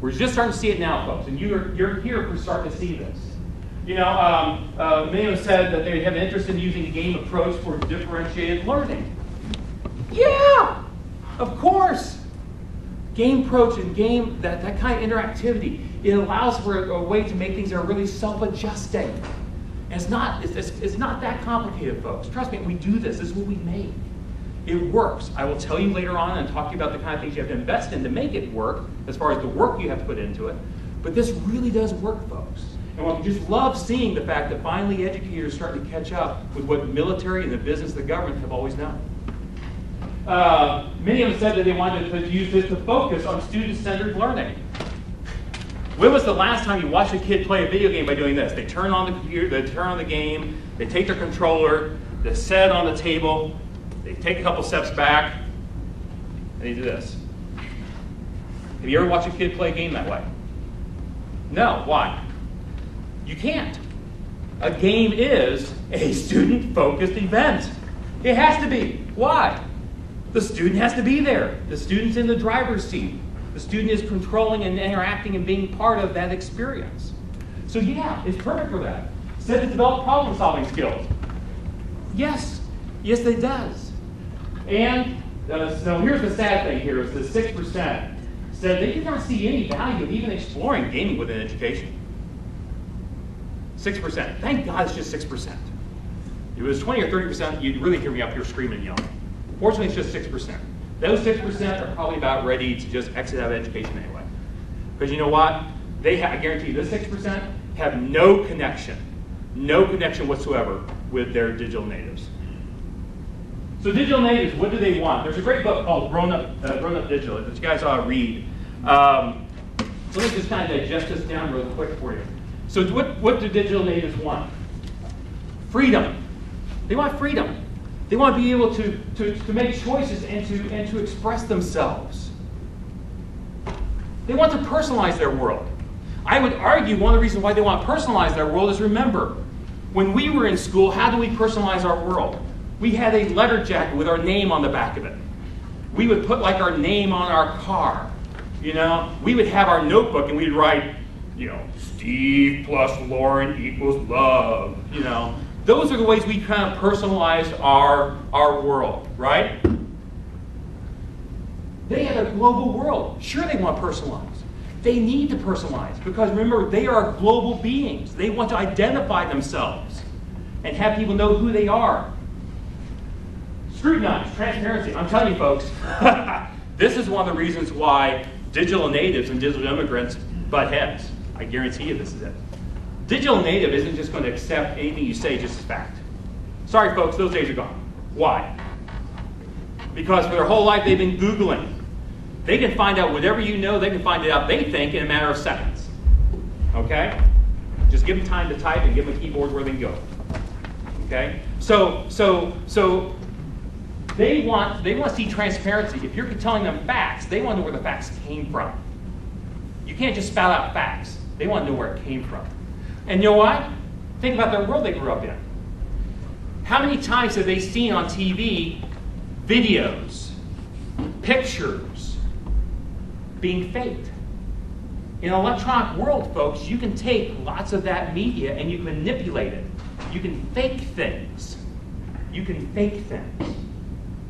We're just starting to see it now, folks, and you're here for starting to see this. You know, many have said that they have an interest in using the game approach for differentiated learning. Yeah, of course. Game approach and game, that kind of interactivity, it allows for a way to make things that are really self-adjusting. And it's not that complicated, folks. Trust me, we do this. This is what we make. It works. I will tell you later on and talk to you about the kind of things you have to invest in to make it work, as far as the work you have to put into it. But this really does work, folks. And I just love seeing the fact that finally educators are starting to catch up with what military and the business, the government have always known. Many of them said that they wanted to use this to focus on student-centered learning. When was the last time you watched a kid play a video game by doing this? They turn on the computer, they turn on the game, they take their controller, they set it on the table, they take a couple steps back, and they do this. Have you ever watched a kid play a game that way? No. Why? You can't. A game is a student-focused event. It has to be. Why? The student has to be there. The student's in the driver's seat. The student is controlling and interacting and being part of that experience. So yeah, it's perfect for that. Said to develop problem-solving skills. Yes. Yes, it does. And so here's the sad thing here, is the 6% said they did not see any value of even exploring gaming within education. 6%. Thank God it's just 6%. If it was 20 or 30%, you'd really hear me up here screaming and yelling. Fortunately, it's just 6%. Those 6% are probably about ready to just exit out of education anyway. Because you know what? I guarantee you, this 6% have no connection whatsoever with their digital natives. So digital natives, what do they want? There's a great book called Grown Up Digital that you guys ought to read. Let me just kind of digest this down real quick for you. So what do digital natives want? Freedom. They want freedom. They want to be able to make choices and to express themselves. They want to personalize their world. I would argue one of the reasons why they want to personalize their world is, remember, when we were in school, how do we personalize our world? We had a letter jacket with our name on the back of it. We would put like our name on our car. You know, we would have our notebook and we'd write, you know, Steve plus Lauren equals love. You know, those are the ways we kind of personalized our world, right? They have a global world. Sure, they want to personalize. They need to personalize because remember, they are global beings. They want to identify themselves and have people know who they are. Scrutinize, transparency. I'm telling you, folks, this is one of the reasons why digital natives and digital immigrants butt heads. I guarantee you this is it. Digital native isn't just going to accept anything you say just as fact. Sorry, folks, those days are gone. Why? Because for their whole life they've been Googling. They can find out whatever you know, they can find it out, they think, in a matter of seconds. Okay? Just give them time to type and give them a keyboard where they can go. Okay? So they want to see transparency. If you're telling them facts, they want to know where the facts came from. You can't just spout out facts. They want to know where it came from. And you know what? Think about the world they grew up in. How many times have they seen on TV videos, pictures being faked? In an electronic world, folks, you can take lots of that media and you can manipulate it. You can fake things. You can fake things.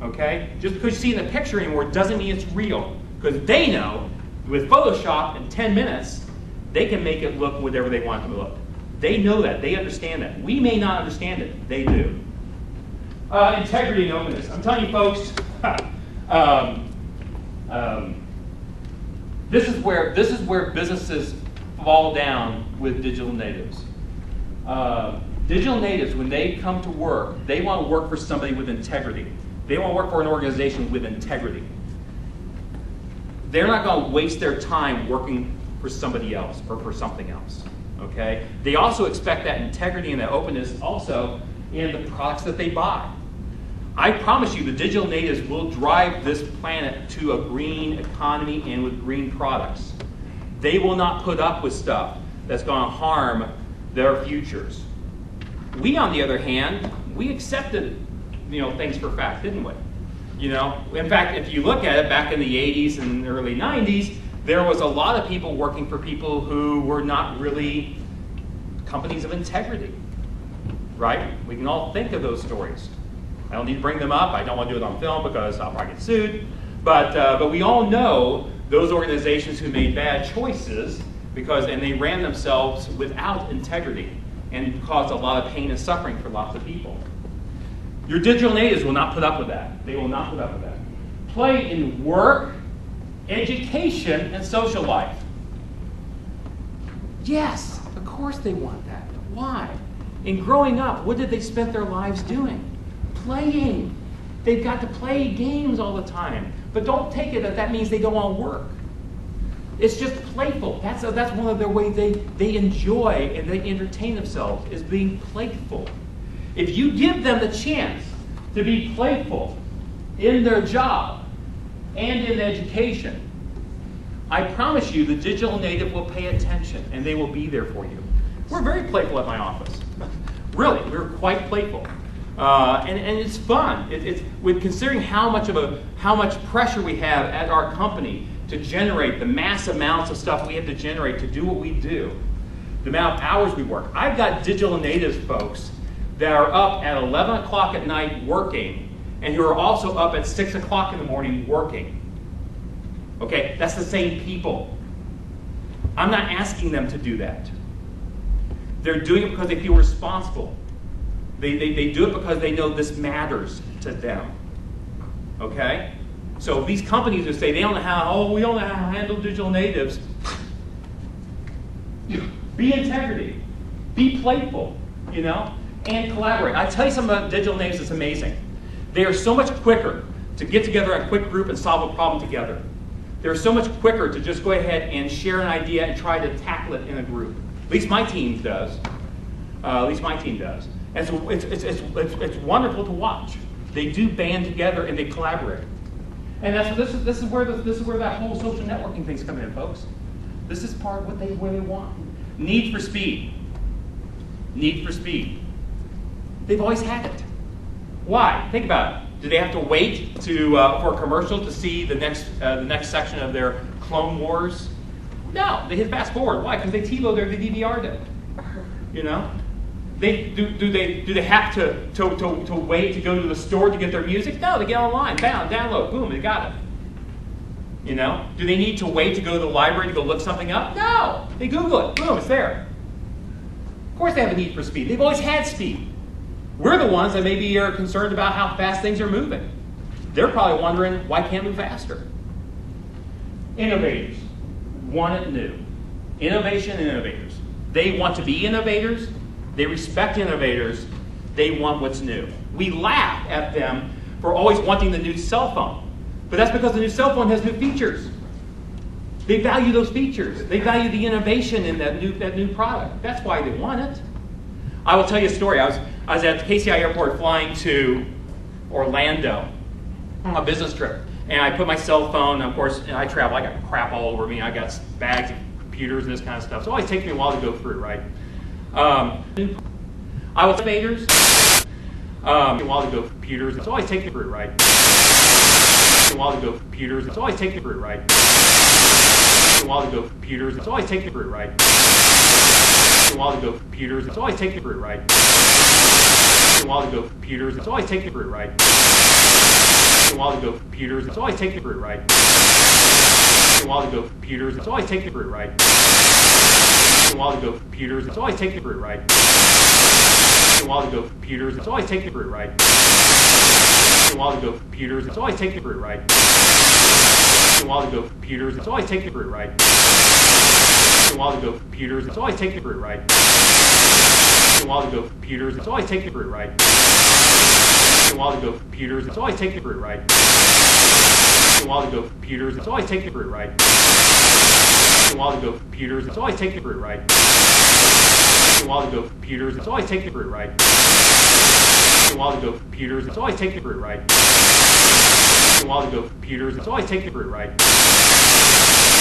Okay? Just because you see it in a picture anymore doesn't mean it's real. Because they know, with Photoshop in 10 minutes, they can make it look whatever they want it to look. They know that. They understand that. We may not understand it. They do. Integrity and openness. I'm telling you, folks, this is where businesses fall down with digital natives. Digital natives, when they come to work, they want to work for somebody with integrity. They want to work for an organization with integrity. They're not going to waste their time working for somebody else or for something else. Okay? They also expect that integrity and that openness also in the products that they buy. I promise you the digital natives will drive this planet to a green economy and with green products. They will not put up with stuff that's going to harm their futures. We, on the other hand, we accepted, things for fact, didn't we? In fact, if you look at it back in the 80s and early 90s, there was a lot of people working for people who were not really companies of integrity, right? We can all think of those stories. I don't need to bring them up. I don't want to do it on film because I'll probably get sued. But we all know those organizations who made bad choices and they ran themselves without integrity and caused a lot of pain and suffering for lots of people. Your digital natives will not put up with that. They will not put up with that. Play in work, education, and social life. Yes, of course they want that. Why? In growing up, what did they spend their lives doing? Playing. They've got to play games all the time. But don't take it that means they don't want to work. It's just playful. That's one of their ways they enjoy and they entertain themselves, is being playful. If you give them the chance to be playful in their job and in education, I promise you the digital native will pay attention and they will be there for you. We're very playful at my office. Really, we're quite playful. And it's fun. It's with considering how much pressure we have at our company to generate the mass amounts of stuff we have to generate to do what we do, the amount of hours we work. I've got digital natives folks that are up at 11 o'clock at night working and who are also up at 6 o'clock in the morning working. Okay, that's the same people. I'm not asking them to do that. They're doing it because they feel responsible. They do it because they know this matters to them. Okay? So these companies who say we don't know how to handle digital natives, be integrity, be playful, and collaborate. I tell you something about digital natives that's amazing. They are so much quicker to get together in a quick group and solve a problem together. They're so much quicker to just go ahead and share an idea and try to tackle it in a group. At least my team does. And so it's wonderful to watch. They do band together and they collaborate. And this is where that whole social networking thing's coming in, folks. This is part of where they want. Need for speed. Need for speed. They've always had it. Why? Think about it. Do they have to wait for a commercial to see the next section of their Clone Wars? No, they hit fast forward. Why? Because they TiVo their DVR did. Do they have to wait to go to the store to get their music? No, they get online, download, boom, they got it. Do they need to wait to go to the library to go look something up? No, they Google it, boom, it's there. Of course they have a need for speed. They've always had speed. We're the ones that maybe are concerned about how fast things are moving. They're probably wondering, why can't we move faster? Innovators want it new. Innovation and innovators. They want to be innovators. They respect innovators. They want what's new. We laugh at them for always wanting the new cell phone. But that's because the new cell phone has new features. They value those features. They value the innovation in that new product. That's why they want it. I will tell you a story. I was at KCI Airport flying to Orlando on a business trip. And I put my cell phone, of course, and I travel. I got crap all over me. I got bags of computers and this kind of stuff. So it always takes me a while to go through, right? I will invaders. A while to go for computers. It's always taking through, right? A while to go for computers. It's always taking through, right? A while to go for computers. It's always taking through, right? A while to go for computers. It's always taking through, right? A while to go for computers. It's always taking through, right? A while to go for computers. It's always taking through, right? A while to go for computers. It's always taking through, right? A while to go for computers. It's always taking through, right? A while to go for computers. It's always taking through, right? A while to go for computers. It's always taking through, right? A while to go for computers. It's always taking through, right? A while to go for computers. It's always taking through, right? A while to go for computers. It's always taking through, right? A while to go for computers. It's always taking through, right? A while to go for computers. It's always taking through, right? A while to go for computers. It's always taking through, right? A while to go for computers. It's always taking through, right? A while to go for computers. It's always taking through, right? A while to go for computers. It's always taking through, right?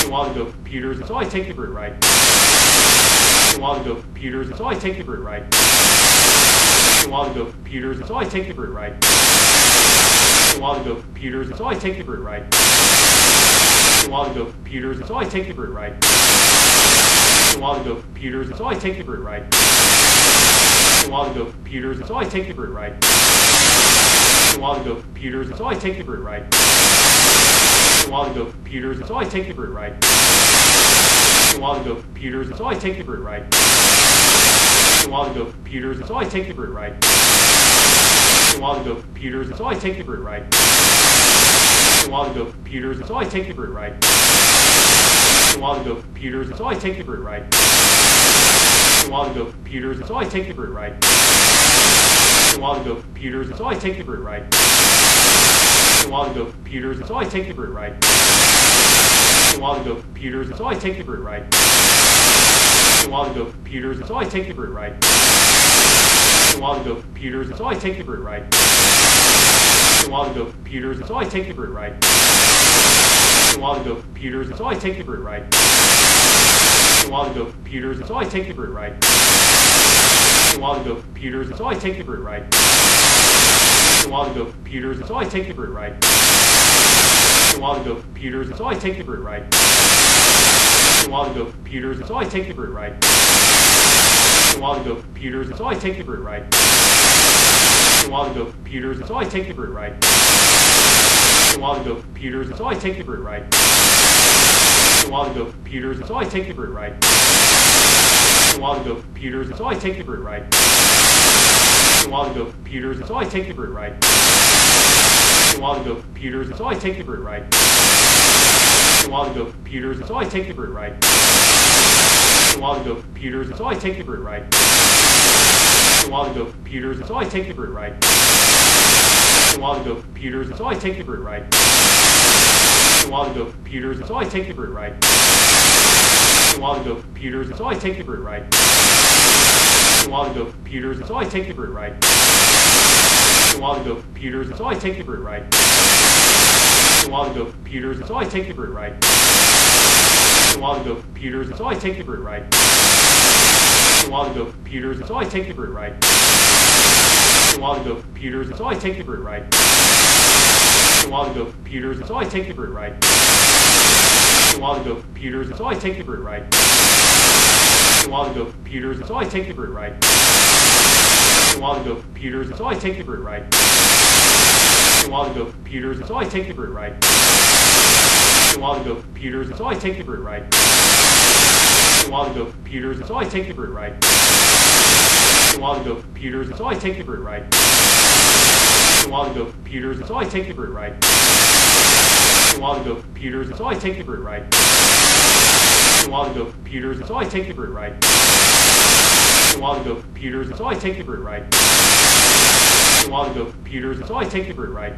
A while ago, computers. So I take the route right. A while ago, computers. So I take the route right. A while ago, computers. So I take the route right. A while ago, computers. So I take the route right. A while ago, computers. So I take the route right. A while ago, computers. So I take the route right. A while ago, computers. So I take the route right. A while ago, computers. So I take the route right. A while ago, computers. So I take the route right. A while ago, computers. So I take the route right. A while ago, computers. So I take the route right. A while ago, computers. So I take the route right. A while ago, computers. So I take the route right. A while ago, computers. So I take the route right. A while ago, computers. So I take the route right. A while ago, computers. So I take the route right. A while ago, computers. So I take the route right. A while ago, computers. So I take the route right. A while ago, computers. So I take the route right. A while ago, computers. So I take the route right. A while ago, computers. So I take the route right. A while ago, computers. So I take the route right. A while ago, computers. So I take the route right. A while ago, computers. So I take the route right. A while ago, computers. So I take the route right. A while ago, computers. So I take the route right. A while ago, computers. So I take the route right. A while ago, computers. So I take the route right. A while ago, computers. So I take the route right. A while ago, computers. So I take the route right. A while ago, computers. So I take the route right. A while ago, computers. So I take the route right. A while ago, computers. So I take the route right. A while ago, computers. So I take the route right. A while ago, computers. So I take the route right. A while ago, computers. So I take the route right. A while ago, computers. So I take the route right. A while ago, computers. So I take the route right. A while ago, computers. So I take the route right. A while ago, computers. So I take the route right. A while ago, computers. So I take the route right. A while ago, computers. So I take the route right. A while ago, computers. So I take the route right. A while ago, computers. So I take the route right. A while ago, computers. So I take the route right. A while ago, computers. So I take the route right. A while ago, computers. So I take the route right. A while ago, computers. So I take the route right. A while ago, computers. So I take the route right. A while ago, computers. So I take the route right. A while ago, computers. So I take the route right. A while ago, computers. So I take the route right. A while ago, computers. So I take the route right. A while ago, computers. So I take the route right. A while ago, computers. So I take the route right. A while ago, computers. So I take the route right. A while ago, computers. So I take the route right. A while ago, computers. So I take the route right.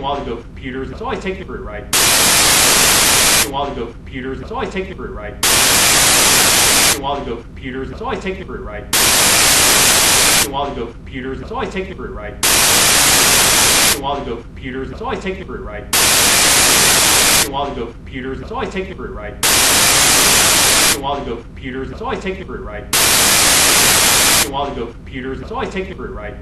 A while ago, computers. So I take the route right. A while ago, computers. So I take the route right. A while ago, computers. So I take the route right. A while ago, computers. So I take the route right. A while ago, computers. So I take the route right. A while ago, computers. So I take the route right. A while ago, computers. So I take the route right. A while ago, computers. So I take the route right. A while ago, computers. So I take the route right.